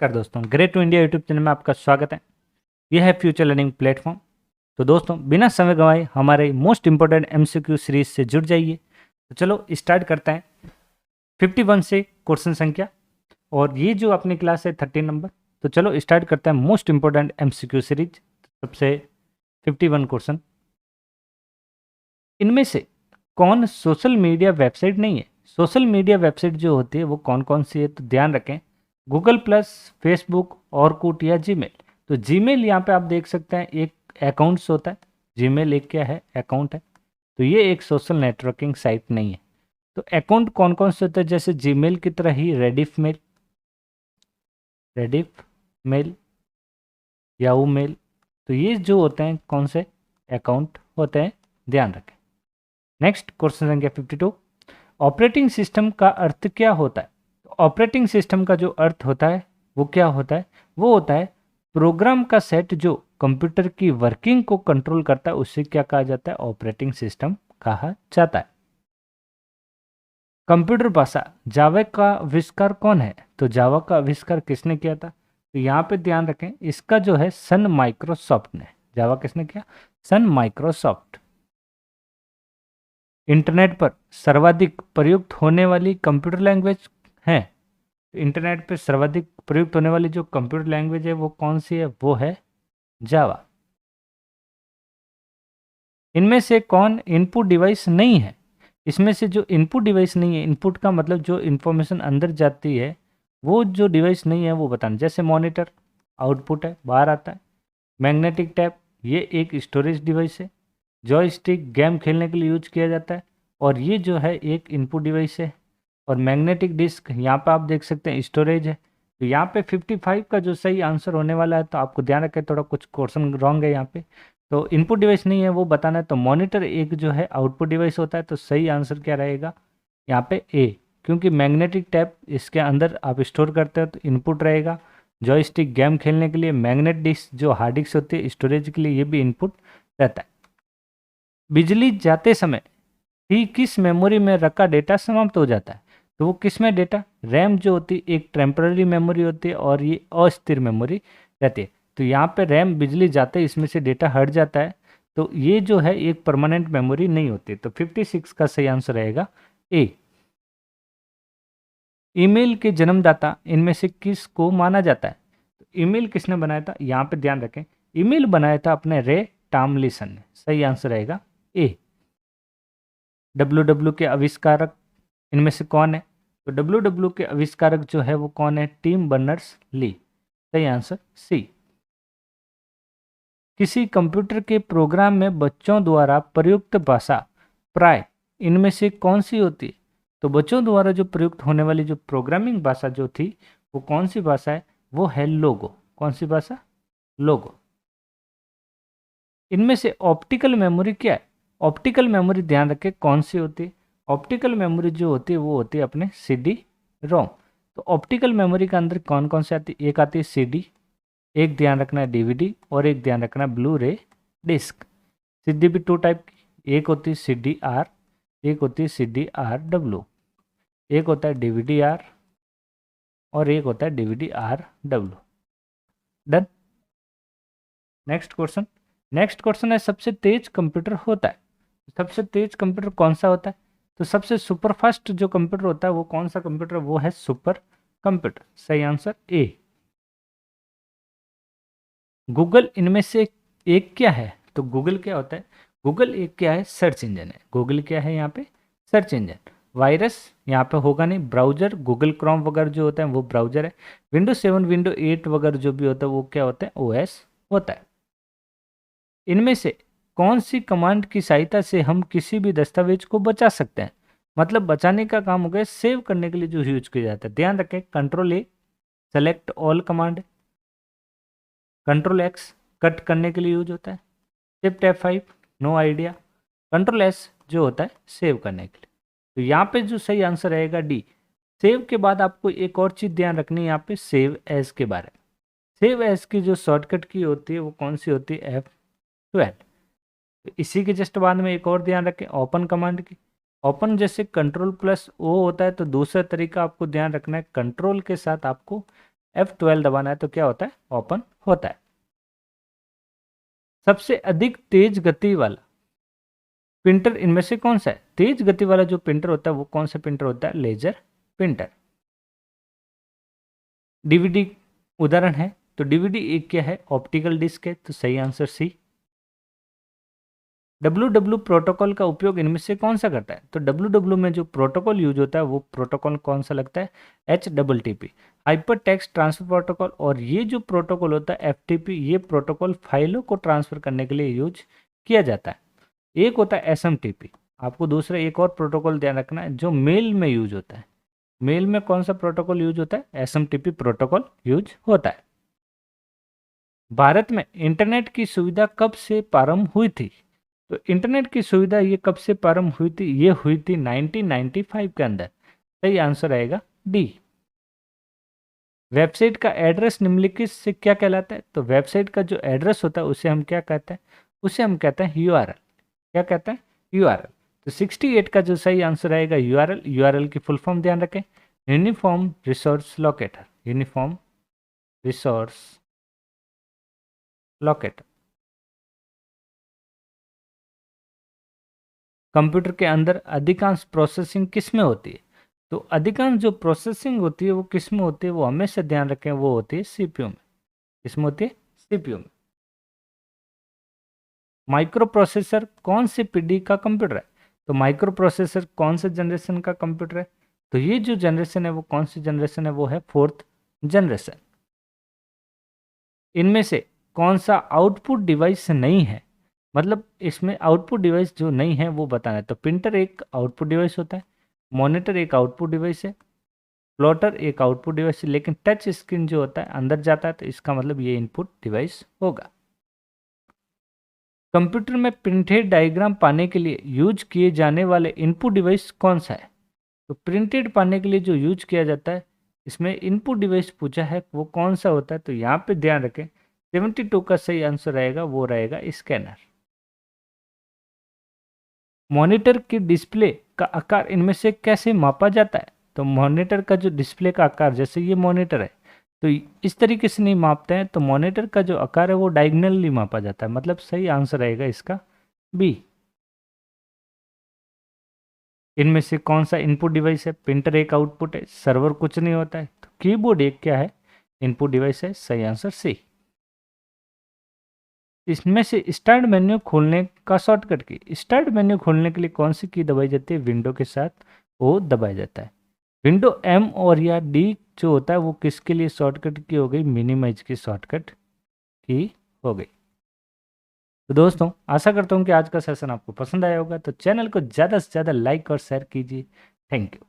नमस्कार दोस्तों, great to India YouTube channel में आपका स्वागत है। यह है फ्यूचर लर्निंग प्लेटफॉर्म। तो दोस्तों, बिना समय गंवाए हमारे मोस्ट इंपॉर्टेंट एमसीक्यू सीरीज से जुड़ जाइए। तो चलो स्टार्ट करते हैं 51 से क्वेश्चन संख्या, और ये जो अपनी क्लास है 13 नंबर। तो चलो स्टार्ट करते हैं मोस्ट इंपॉर्टेंट एमसीक्यू सीरीज। सबसे 51 क्वेश्चन, इनमें से कौन सोशल मीडिया वेबसाइट नहीं है? सोशल मीडिया वेबसाइट जो होती है वो कौन कौन सी है? तो ध्यान रखें, गूगल प्लस, फेसबुक, ऑरकुट या जीमेल। तो जीमेल यहाँ पे आप देख सकते हैं एक अकाउंट्स होता है। जीमेल एक क्या है? अकाउंट है। तो ये एक सोशल नेटवर्किंग साइट नहीं है। तो अकाउंट कौन कौन से होते हैं? जैसे जीमेल की तरह ही रेडिफ मेल, याहू मेल। तो ये जो होते हैं कौन से अकाउंट होते हैं, ध्यान रखें। नेक्स्ट क्वेश्चन संख्या 52, ऑपरेटिंग सिस्टम का अर्थ क्या होता है? ऑपरेटिंग सिस्टम का जो अर्थ होता है वो क्या होता है? वो होता है प्रोग्राम का सेट जो कंप्यूटर की वर्किंग को कंट्रोल करता है, उससे क्या कहा जाता है? ऑपरेटिंग सिस्टम कहा जाता है। कंप्यूटर भाषा जावा का आविष्कार कौन है? तो जावा का आविष्कार किसने किया था? तो यहाँ पे ध्यान रखें, इसका जो है सन माइक्रोसॉफ्ट ने। जावा किसने किया? सन माइक्रोसॉफ्ट। इंटरनेट पर सर्वाधिक प्रयुक्त होने वाली कंप्यूटर लैंग्वेज है। इंटरनेट पर सर्वाधिक प्रयुक्त होने वाली जो कंप्यूटर लैंग्वेज है वो कौन सी है? वो है जावा। इनमें से कौन इनपुट डिवाइस नहीं है? इसमें से जो इनपुट डिवाइस नहीं है, इनपुट का मतलब जो इन्फॉर्मेशन अंदर जाती है, वो जो डिवाइस नहीं है वो बताना। जैसे मॉनिटर आउटपुट है, बाहर आता है। मैग्नेटिक टैब ये एक स्टोरेज डिवाइस है। जॉयस्टिक गेम खेलने के लिए यूज किया जाता है, और ये जो है एक इनपुट डिवाइस है। और मैग्नेटिक डिस्क यहाँ पे आप देख सकते हैं स्टोरेज है। तो यहाँ पे 55 का जो सही आंसर होने वाला है, तो आपको ध्यान रखें, थोड़ा कुछ क्वेश्चन रॉन्ग है यहाँ पे। तो इनपुट डिवाइस नहीं है वो बताना है। तो मॉनिटर एक जो है आउटपुट डिवाइस होता है। तो सही आंसर क्या रहेगा यहाँ पे? ए, क्योंकि मैग्नेटिक टैप इसके अंदर आप स्टोर करते हो तो इनपुट रहेगा। जॉयस्टिक गेम खेलने के लिए मैग्नेट डिस्क जो हार्ड डिस्क होती है स्टोरेज के लिए, ये भी इनपुट रहता है। बिजली जाते समय ही किस मेमोरी में रखा डेटा समाप्त हो जाता है? तो वो किस में डेटा? रैम जो होती है एक टेम्पररी मेमोरी होती है, और ये अस्थिर मेमोरी रहती है। तो यहाँ पे रैम बिजली जाते ही इसमें से डेटा हट जाता है। तो ये जो है एक परमानेंट मेमोरी नहीं होती। तो 56 का सही आंसर रहेगा ए। ईमेल के जन्मदाता इनमें से किस को माना जाता है? तो ईमेल किसने बनाया था? यहाँ पे ध्यान रखें, ईमेल बनाया था अपने रे टॉमलिंसन ने। सही आंसर रहेगा ए। डब्ल्यू के आविष्कारक इनमें से कौन है? तो डब्ल्यू के आविष्कारक जो है वो कौन है? Tim Berners Lee. सही आंसर सी। किसी कंप्यूटर के प्रोग्राम में बच्चों द्वारा प्रयुक्त भाषा प्राय इनमें से कौन सी होती है? तो बच्चों द्वारा जो प्रयुक्त होने वाली जो प्रोग्रामिंग भाषा जो थी वो कौन सी भाषा है? वो है लोगो। कौन सी भाषा? लोगो। इनमें से ऑप्टिकल मेमोरी क्या है? ऑप्टिकल मेमोरी ध्यान रखें कौन सी होती है? ऑप्टिकल मेमोरी जो होती है वो होती है अपने CD रोम। तो ऑप्टिकल मेमोरी के अंदर कौन कौन सी आती है? एक आती है CD, एक ध्यान रखना है DVD, और एक ध्यान रखना है ब्लू रे डिस्क। CD भी 2 टाइप की, एक होती है CDR, एक होती है CDRW, एक होता है DVD-R और एक होता है DVD-RW। डन। नेक्स्ट क्वेश्चन है, सबसे तेज कंप्यूटर होता है? सबसे तेज कंप्यूटर कौन सा होता है? तो सबसे सुपर फास्ट जो कंप्यूटर होता है वो कौन सा कंप्यूटर? वो है सुपर कंप्यूटर। सही आंसर ए। गूगल इनमें से एक क्या है? तो गूगल क्या होता है? गूगल एक क्या है? सर्च इंजन है। गूगल क्या है यहाँ पे? Search engine. वायरस यहाँ पे होगा नहीं। ब्राउजर गूगल क्रोम वगैरह जो होता है वो ब्राउजर है। विंडो 7, विंडो 8 वगैरह जो भी होता है वो क्या होता है? OS होता है। इनमें से कौन सी कमांड की सहायता से हम किसी भी दस्तावेज को बचा सकते हैं? मतलब बचाने का काम हो गया, सेव करने के लिए जो यूज किया जाता है। ध्यान रखें, कंट्रोल-A सेलेक्ट ऑल कमांड, कंट्रोल-X कट करने के लिए यूज होता है, शिफ्ट F5 नो आइडिया, कंट्रोल-S जो होता है सेव करने के लिए। तो यहाँ पे जो सही आंसर रहेगा डी। सेव के बाद आपको एक और चीज़ ध्यान रखनी है यहाँ पे, सेव एज के बारे में। सेव एज की जो शॉर्टकट की होती है वो कौन सी होती है? F12। तो इसी के जस्ट बाद में एक और ध्यान रखें, ओपन कमांड की। ओपन जैसे कंट्रोल+O होता है, तो दूसरा तरीका आपको ध्यान रखना है, कंट्रोल के साथ आपको F12 दबाना है तो क्या होता है, ओपन होता है। सबसे अधिक तेज गति वाला प्रिंटर इनमें से कौन सा है? तेज गति वाला जो प्रिंटर होता है वो कौन सा प्रिंटर होता है? Laser printer. डीवीडी उदाहरण है, तो डीवीडी एक क्या है? ऑप्टिकल डिस्क है, तो सही आंसर सी। डब्ल्यू प्रोटोकॉल का उपयोग इनमें से कौन सा करता है? तो डब्ल्यू में जो प्रोटोकॉल यूज होता है वो प्रोटोकॉल कौन सा लगता है? HTTP, hyper text transfer protocol. और ये जो प्रोटोकॉल होता है FTP, ये प्रोटोकॉल फाइलों को ट्रांसफर करने के लिए यूज किया जाता है। एक होता है SMTP। आपको दूसरा एक और प्रोटोकॉल ध्यान रखना है जो मेल में यूज होता है। मेल में कौन सा प्रोटोकॉल यूज होता है? SMTP प्रोटोकॉल यूज होता है। भारत में इंटरनेट की सुविधा कब से प्रारंभ हुई थी? तो इंटरनेट की सुविधा ये कब से प्रारंभ हुई थी? ये हुई थी 1995 के अंदर। सही आंसर आएगा डी। वेबसाइट का एड्रेस निम्नलिखित से क्या कहलाता है? तो वेबसाइट का जो एड्रेस होता है उसे हम क्या कहते हैं? उसे हम कहते हैं URL। क्या कहते हैं? URL। तो 68 का जो सही आंसर आएगा URL। URL की फुल फॉर्म ध्यान रखें, uniform resource locator. Uniform resource locator. Computer के अंदर अधिकांश प्रोसेसिंग किस में होती है? तो अधिकांश जो प्रोसेसिंग होती है वो किस में होती है? वो हमेशा ध्यान रखें, वो होती है CPU में। किसमें होती है? CPU में। माइक्रो प्रोसेसर कौन सी पीढ़ी का कंप्यूटर है? तो माइक्रो प्रोसेसर कौन से जनरेशन का कंप्यूटर है? तो ये जो जनरेशन है वो कौन सी जनरेशन है? वो है 4th जनरेशन। इनमें से कौन सा आउटपुट डिवाइस नहीं है? मतलब इसमें आउटपुट डिवाइस जो नहीं है वो बताना है। तो प्रिंटर एक आउटपुट डिवाइस होता है, मॉनिटर एक आउटपुट डिवाइस है, प्लॉटर एक आउटपुट डिवाइस है, लेकिन टच स्क्रीन जो होता है अंदर जाता है, तो इसका मतलब ये इनपुट डिवाइस होगा। कंप्यूटर में प्रिंटेड डायग्राम पाने के लिए यूज किए जाने वाले इनपुट डिवाइस कौन सा है? तो प्रिंटेड पाने के लिए जो यूज किया जाता है, इसमें इनपुट डिवाइस पूछा है, वो कौन सा होता है? तो यहाँ पे ध्यान रखें 72 का सही आंसर रहेगा, वो रहेगा स्कैनर। मॉनिटर की डिस्प्ले का आकार इनमें से कैसे मापा जाता है? तो मॉनिटर का जो डिस्प्ले का आकार, जैसे ये मॉनिटर है तो इस तरीके से नहीं मापते हैं, तो मॉनिटर का जो आकार है वो डायगोनली मापा जाता है। मतलब सही आंसर रहेगा इसका बी। इनमें से कौन सा इनपुट डिवाइस है? प्रिंटर एक आउटपुट है, सर्वर कुछ नहीं होता है, तो कीबोर्ड एक क्या है? इनपुट डिवाइस है। सही आंसर सी। इसमें से स्टार्ट मेन्यू खोलने का शॉर्टकट की, स्टार्ट मेन्यू खोलने के लिए कौन सी की दबाई जाती है? विंडो के साथ ओ दबाया जाता है। विंडो M और या D जो होता है वो किसके लिए शॉर्टकट की हो गई? मिनिमाइज की शॉर्टकट की हो गई। तो दोस्तों आशा करता हूँ कि आज का सेशन आपको पसंद आया होगा, तो चैनल को ज़्यादा से ज़्यादा लाइक और शेयर कीजिए। Thank you.